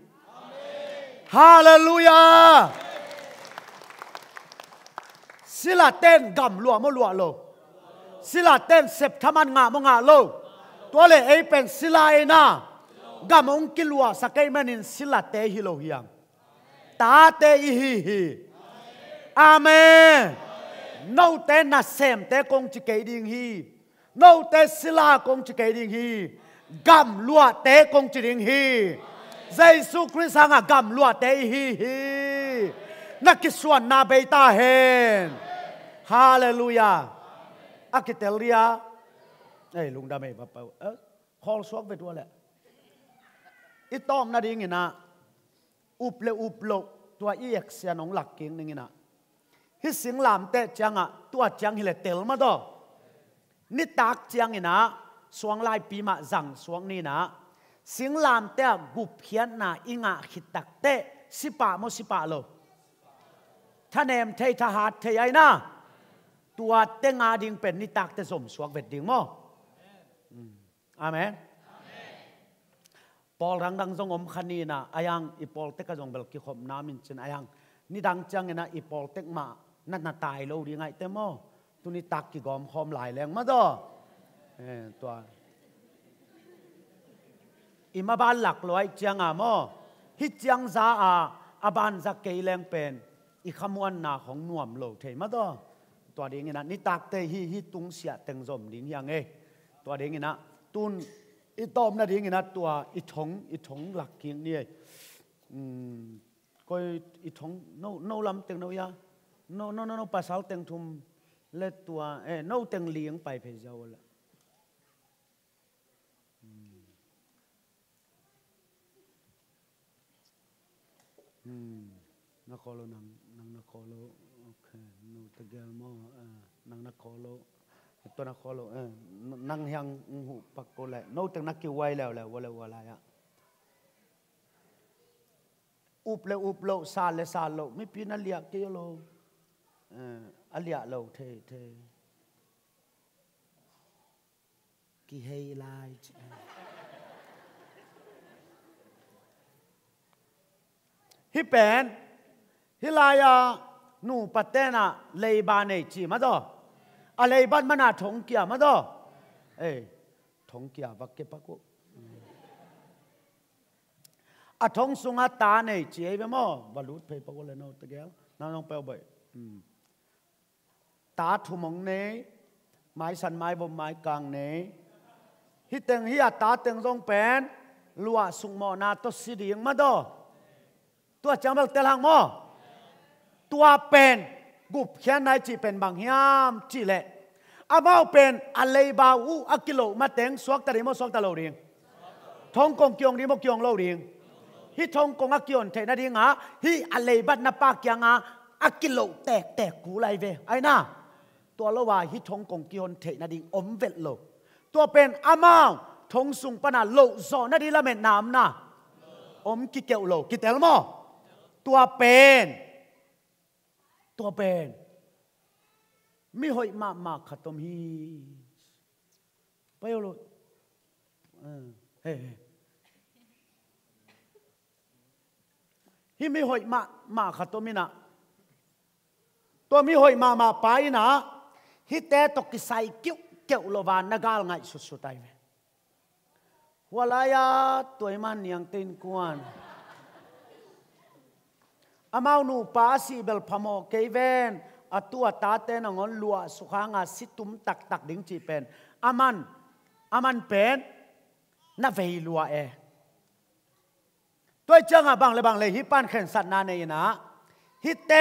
A: hallelujah sila ten gam lua mo lua lo sila ten sep thaman nga mo nga lo to le ei pen sila ena gam ong kilua sakai manin sila te hi lo hiang ta te hi amen nâu té na xem té công chỉ kể điên hi nâu té sila công chỉ kể điên hi gam lua té công chỉ điên hi Jesus Christ hanga gam lua té hi na kiswan na beita hen hallelujah akitelia ei lung dame ba pa call suak ve tua le itom na ding ina uplo tua iek sia nong lak king ning ina hi sing lam te changa tua chang hi le tel ma do ni tak chang ina suang lai pi ma zang suang ni na sing lam te gup khian na inga khitak te sipa mo sipa lo ท่าเนมเททหารเทไอนะตัวเตงอาดิงเป็นนิตักเตสมสวกเวดดิงมั้งอาเมนปอลรังดังจงอมขันีนะอายังอีปอลเตกจงเบลกิขมน้ำมินจินอายังนี่ดังจังนะอีปอลเตกมานั่นน่ะตายโลดีไงเต็มมั้งตัวนี้ตักกี่กอมคอมหลายแรงมาต่อตัวอิมาบานหลักร้อยเจียงอ่ะมั้งฮิตเจียงซาอาบานจะเกยแรงเป็นอีขมวนนาของหน่วมโลเทมาต่อตัวเด้งนะนี่ตักเตฮิตุงเสียเต็งจมดิ้งยังตัวเด้งนะตุนอีตอมนะดิ้งนะตัวอีทงหลักเกียงนี่ก็อีทงโนลำเต็งโนยาโนภาษาเต็งทุมเล็ดตัวโนเต็งเลี้ยงไปเพเจ้าละนักขอโลนังนักขอโลโอเคโนตะเกียมนังนักขอโลตัวนักขอโลนังยังหูปักโกแหละโนเต็งนักกิ้วไว้แล้วว่าอะไรอ่ะอุบโลซาโลไม่ปีนั่นเลียกี่โลอันเลียโลเทกี่เฮลายฮิเป็นฮิลายานูปัตเตนะเลยบานเอจีมาต่ออะไรบ้านมันน่ะทงเกียมาต่อทงเกียบักเก็บปักกุอะทงสุงาตาเนจีเอเบมอบาลุดเพย์ปักกุเลยโนตะเกียน้องไปเอาไปตาทุ่มงเนไม้สันไม้บมไม้กลางเนฮิเต็งฮิอาตาเต็งจงเป็นลัวสุงมอนาตสิดีงมาต่อตัวจังบักเตลังมอตัวเป็นกุบแค่ไหนจีเป็นบางยามจีเละอาบ่าวเป็นอะไรบ่าวอักกิโลมาเต็งสวกตะริโมสวกตะโลดิงทงกงเกียงดิโมเกียงโลดิงฮิทงกงอักกิยนเทนดิงะฮิอะไรบัดนับปากยังอักกิโลแตกกูไรเวไอ้น่ะตัวละว่าฮิทงกงเกียนเทนดิงอมเวทโลตัวเป็นอาบ่าวทงสุงปนาโลโซนดิละเม็ดน้ำน่ะอมกิเกลโลกิเตลโมตัวเป็นไม่หอยมาขัดตมฮีไปเอาเลยฮิไม่หอยมาขัดตมินะตัวไม่หอยมาไปนะฮิแต่ตกิใส่เกี่ยวโลวานนักลไงสุดๆไปวลายาตัวมันยังเต้นกวนอามาหนูป้าสีเบลพมอเกเวนตัวตาเตนงอนลัวสุขางาสิตุมตักดิ้งจีเป็นอามันเป็นน่าเวลัวตัวจังบางเลยฮิปันเข็นสัตนาเนยนะฮิเต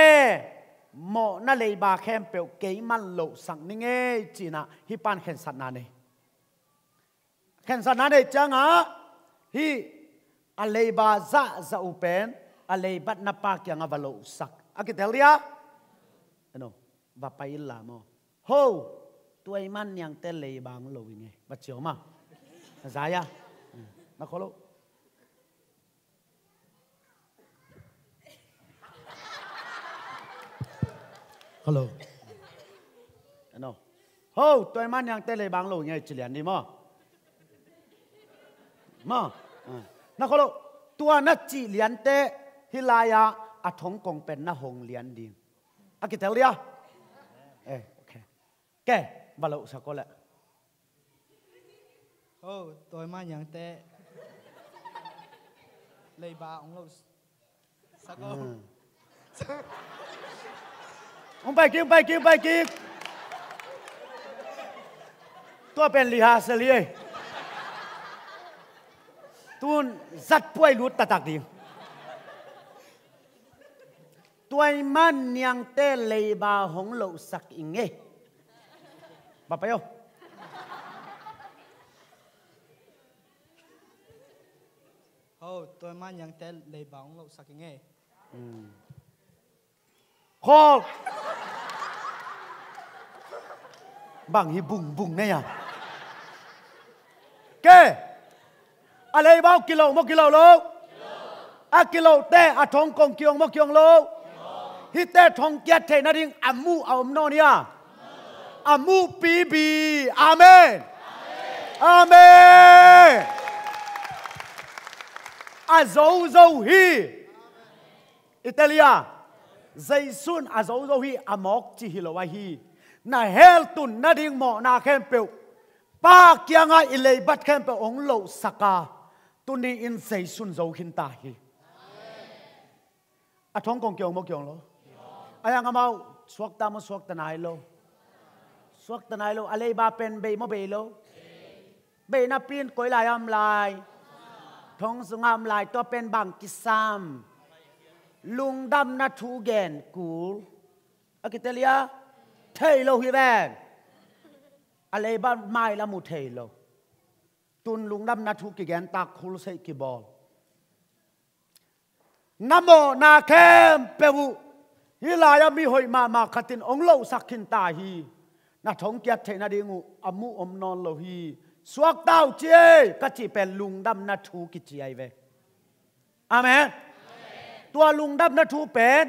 A: โมนั่นเลยบาเข้มเปียวเกยมันโลสังนิเงจีนะฮิปันเข็นสัตนาเนยเข็นสัตนาเนยจังฮิอะไรบาจะอุเป็นอะไรบัดนับปากยังอวโลสักอากิเตลียโนบาไปอิลลามโฮตัวมันยังเตเลยบางโลวิงบัดเชียวมาสายะนักขอโลฮัลโหลโนโฮตัวมันยังเตเลยบางโลวิงจิเลียนดีมั้งนักขอโลตัวนัดจิเลียนเตฮิลายาอัทงกงเป็นน่าหงเลียนดีอากิเตลียโอเคแกบาลุสักคนละ
B: โอ้ตัวมันยังเตะเลยบาของเราสักคน
A: ไปกินตัวเป็นลิฮาเซลีตุนจัดป่วยลุดตักดีตัวมันยังเตะเลยบาหงโลสักอิงบาไปโย
B: โอ้ตัวมันยังเตะเลยบาของโลสักอิง
A: คอบางฮีบุงเนี่ยแกอะไรบ้ากิโลโลอะกิโลเตะอะทงกงเกียงโล ฮิเตทองเกียรติเทนาดิงอามูเอามโนเนี่ยอามูปีบีอาเมนอาเมนอาโซโซฮีอิตาลียใจสุนอาโซโซฮีอามอกจิฮิโลวาฮีน่าเฮลตุนนาดิงหมอนาเข้มเปียวป้าเกียงอิเลยบัดเข้มเปียวองโลสักาตุนีอินใจสุนโซหินตาฮีอาท้องกงเกียงมกเกียงโลอายังอามาสวกตามสวกตนายโลสวกตนายโลอะไรบาเป็นเบย์มเบย์โลเบย์นับปีนก๋วยลายอำลายท้องสงามลายตัวเป็นบังกิสามลุงดำนัทูเกนกูอากิเตเลียเทโลฮิแวนอะไรบ้านไม่ละมุเทโลตุนลุงดำนัทูกิเกนตักคุลเซกิบอลนโมนาเข้มเปวุฮิลายามีหอยมาขัดินองโลสักขินตาฮีนาท้องเกียรตินาดิงูอามูอมนอนโลฮีสวกเต้าเจก็จีเป็นลุงดำนัทูกิจีไอเวอาเมนตัวลุงดำนัทูเป็น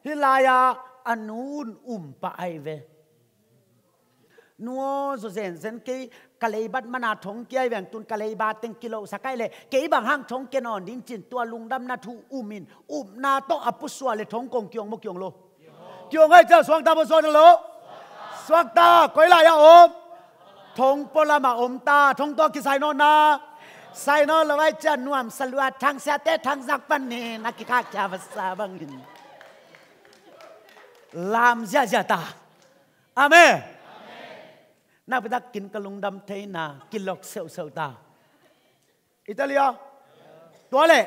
A: ฮิลายาอนูนปะไอเวนัวสุเซนเซนกีกะเลยบัดมนาทงเกียแวงตุนกะเลยบาเต็งกิโลสักไกเลยเกยบางห้างทงเกนอนดินจินตัวลุงดำนัทูมินนาโตอปุสวาเลทงกงเกียงมกเกียงโลเกียงให้เจ้าสวงตาบสวงโลสวงตาก้อยลายาอมทงปลามาอมตาทงตัวกิไซโนนาไซโนละไว้จันนวมสลวดทางเสเตทางจักปันเนนักกิข้าจาภาษาบังกินลามจะตาอาเมนน่าไปตักกินกะลุงดำเทนากินหลอกเซลตาอิตาเลียตัวเล่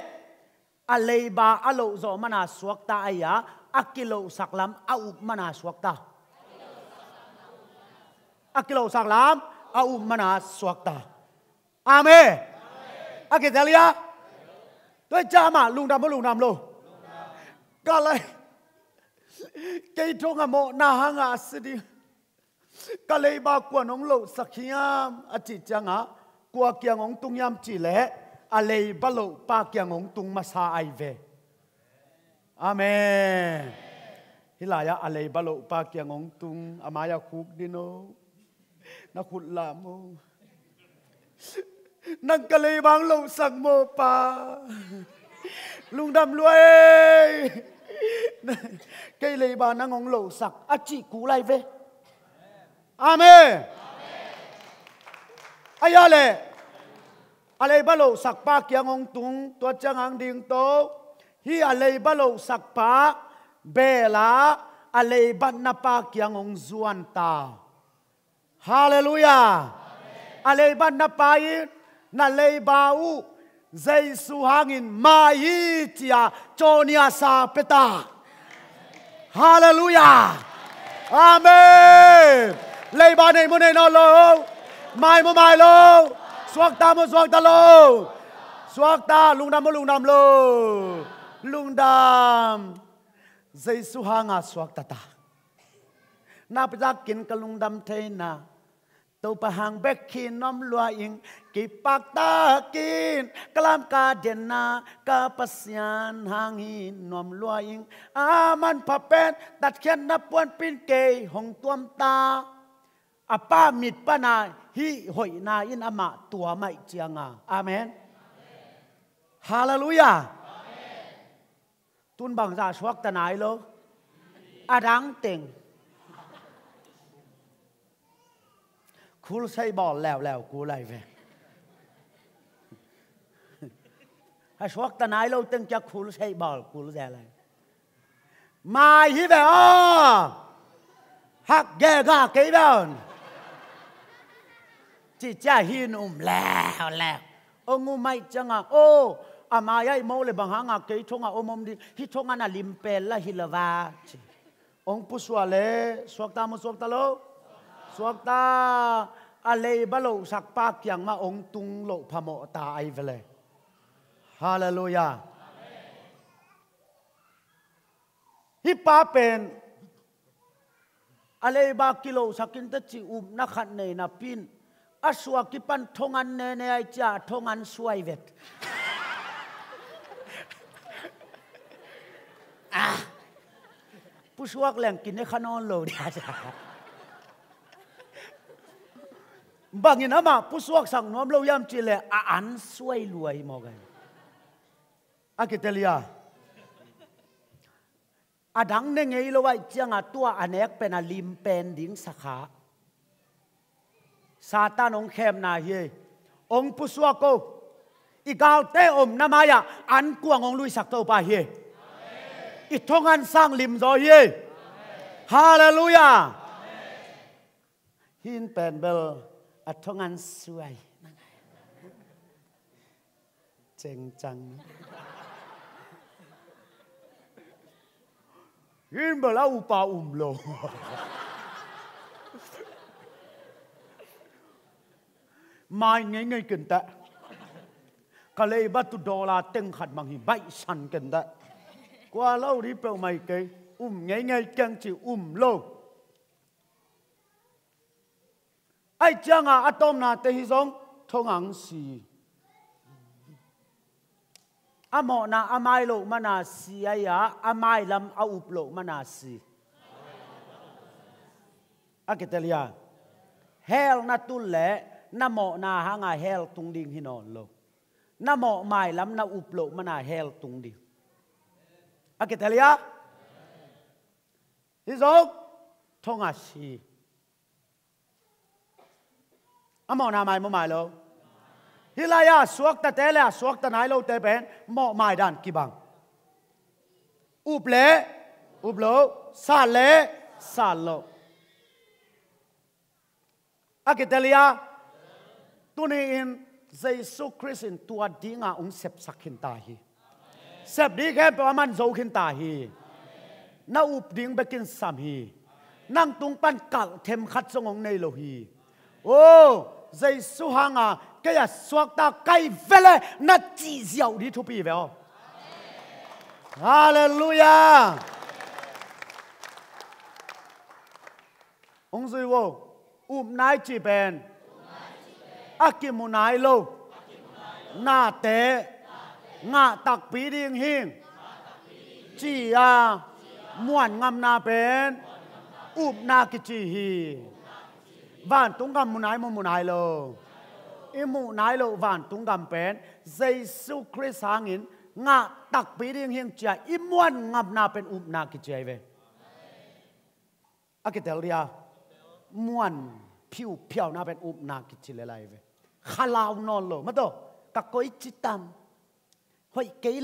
A: อะไรบาอโลโซมานาสวกตาอายะอักกิโลสักลำอาอุมานาสวกตาอักกิโลสักลำอาอุมานาสวกตาอาเมนอักกิเตเลียตัวจ้ามาลุงดำบ่ลุงดำโลก็เลยเกยทงอโมนาหังอาสดิก็เลยบากวนองโลสักยามอจิจังะกัวเกียงองตุงยามจีเละอะไรบาโลปาเกียงองตุงมาซาไอเวอาเมนฮิลายาอะไรบาโลปาเกียงองตุงอามายาคุกดิโนนักขุดลาโมนังก็เลยบางโลสักโมปาลุงดำรวยเกยเลยบานังองโลสักอจิกูไลเวอาเมนอายาเลอะไรบาโลสักปาเกียงองตุงตัวจังหังดิงโตฮีอะไรบาโลสักปาเบลาอะไรบันนาปาเกียงองจวนตาฮาเลลูยาอะไรบันนาปาอินาเลบาอูเจสุฮังินมาฮีเจียโจเนียซาเปตาฮาเลลูยาอาเมนเลยบานในมุนในนอนโลไม่มาไม่โลสวกตามาสวกตาโลสวกตาลุงดำมาลุงดำโลลุงดำใจสุหางาสวกตาตานาไปจากกินกับลุงดำเทนาตัวปะหังเบกขีน้อมลัวอิงกิปักตากินกลามกาเดนนากาปัสยานหางหินน้อมลัวอิงอามันพะเป็นตัดเขียนนับปวนปินเกยหงตัวมตาอาป้ามิดป้านาฮิหอยนาอินอามาตัวไม่เจียงอาเมนฮาเลลูยาตุนบังซาชวกตะนายโลอาดังเต็งคูลใช้บอลแล้วกูไล่เวให้ชวกตะนายโลตึงจะคูลใช้บอลกูรู้อะไรมาฮิเวอฮักแกกาเกย์บอลจิจ้าหินแล้วองุไม่จังโออามายายโมเลยบางหางเกย์ทงโอมดีฮิทงน่ะลิมเปลละฮิลวาองปุสวาเลสวกตามุสวกตาโลสวกตาอะไรบาโลสักปากอย่างมาองตุงโลพโมตาไอเวเลฮาเลลูยาฮิปาเป็นอะไรบากิโลสักกินตะจินักขันเนนับปินอาสวกิปันทงันเนเนไอจ่าทงันสวยเวท suak leng kin ne khanon lo dia cha bangin ama pu suak sang nom lo yam chi le a an suai luai mo gan akitelia adang ne ngei lo wai chianga tua anek pen a lim pen ding sakha Satan ong khem na hi ong pu suak ko igaw te om namaya an kuang ong lui sak to pa hi i thongan sang lim zo hi hallelujah hin pen bel a thongan suai cheng chang hin bel a upa lo mai ngay ngay kinh ta cả lấy bắt tu đô la tiếng khát bằng hình bay săn kinh ta qua lâu đi bèo mày cái ngay ngay càng chỉ lâu ai chăng à atom na te hi zong thong ang si amo na amai lo mana si aya amai lam a up lo mana si akitelia hell na tu le na mo na hanga hell tung ding hinon lo na mo mai lam na up lo mana hell tung ding akitelia hi zong thong a si amo na mai mo mai lo hilaya suak ta te la suak ta nai lo te ben mo mai dan ki bang up lo sa lo akitelia tuni in Jesus Christ in tua dinga ung sep sakhin ta hi sep di ke pa man zo khin ta hi na up ding bekin sam hi nang tung pan kal them khat song ong nei lo hi ô Jesus hanga cái à suak ta cái vele na chỉ diệu đi thu pi về không hallelujah ông duy vô nai chỉ ben akimunai lo na te nga tak pi ding hing chỉ à muan ngam na ben na ki chi hi van tung gam munai lo imu nai lo van tung gam pen Jesus Christ hangin nga tak pi ding hing cha imuan ngam na pen na ki chai ve akitelia muan phiu phiao na pen na ki chi le lai ve khalau non lo ma to ka koi chitam hoi kei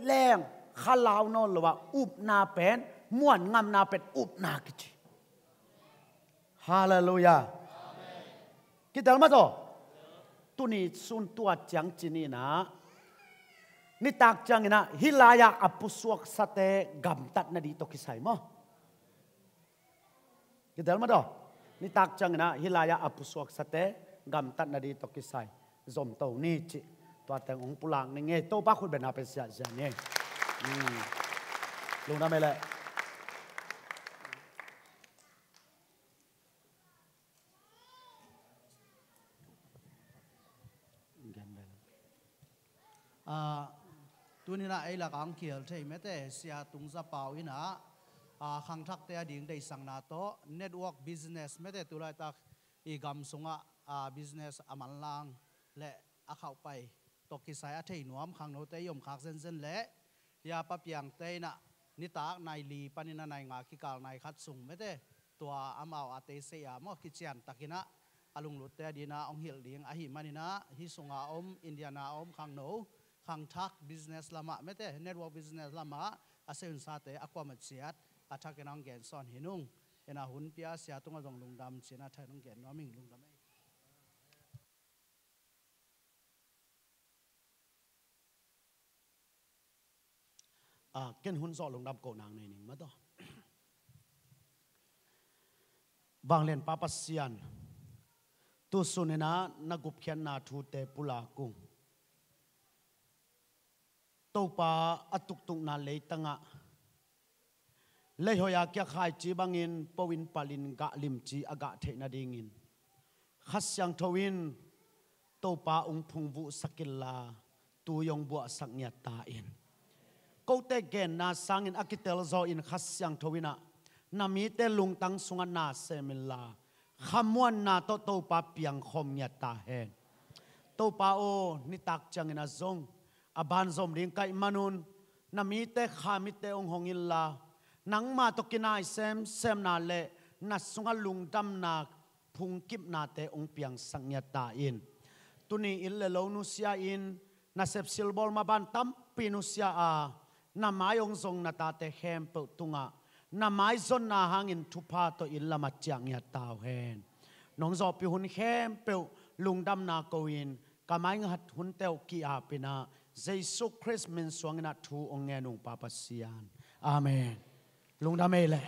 A: leng khalau non lo wa na pen muan ngam na pen na ki chi hallelujah kita ma to tu ni sun tua chang chini na ni tak chang ina hilaya apusuak sate gam tat na di to kisai mo kita ma to ni tak chang ina hilaya apusuak sate gam tat na di to kisai zom to ni chi tua tang ong pulang ni nge to ba khut ben apes ya ja ne lu na me le
B: tu ni na ai la kang kiel thei mete sia tung za pau ina khang thak te ding dei sang na to network business mete tu lai tak I gam sunga business aman lang le a khau pai to ki sai a thei nuam khang no te yom khak zen le ya pa piang te na ni tak nai li panina nai nga ki kal nai khat sung mete tua amao ate se ya mo ki chian takina alung lut te dina ong hil ding a hi manina hi sunga indiana khang no khang thak business lama mete network business lama aseun sa te akwa ma chiat athak enang gen son hinung ena hun pia sia tunga dong lungdam china thainong gen noming lungdam
A: ken hun zo lungdam ko nang nei ning ma to wang len papa sian tu sunena nagup khian na thu te pula kung topa atuk tung na le tanga le hoya kya khai chi bangin powin palin ga lim chi aga the na dingin khasyang thowin topa ung phungbu sakilla tu yong bua saknya ta in câu te gen na sang in akitel zo in khasyang thowina nami te lung tang sunga na semilla khamuan na to pa piang khom nya ta hen to pa o ni tak changina zong aban zom ring kai manun nami te khami te ong hongilla nang ma to kinai sem na le na sunga lung dam na phung kip na te ong piang sang nya ta in tuni il le lo nu sia in na sep silbol ma ban tam pinusia a na mayong zong na ta te hem pe tunga na mai zon na hangin thupa to illa ma chang ya taw hen nong zo pi hun hem pe lungdam na ko in kamai ngat hun teu ki a pina jesu christ min suang na thu ong nge nung papa sian amen lungdam ele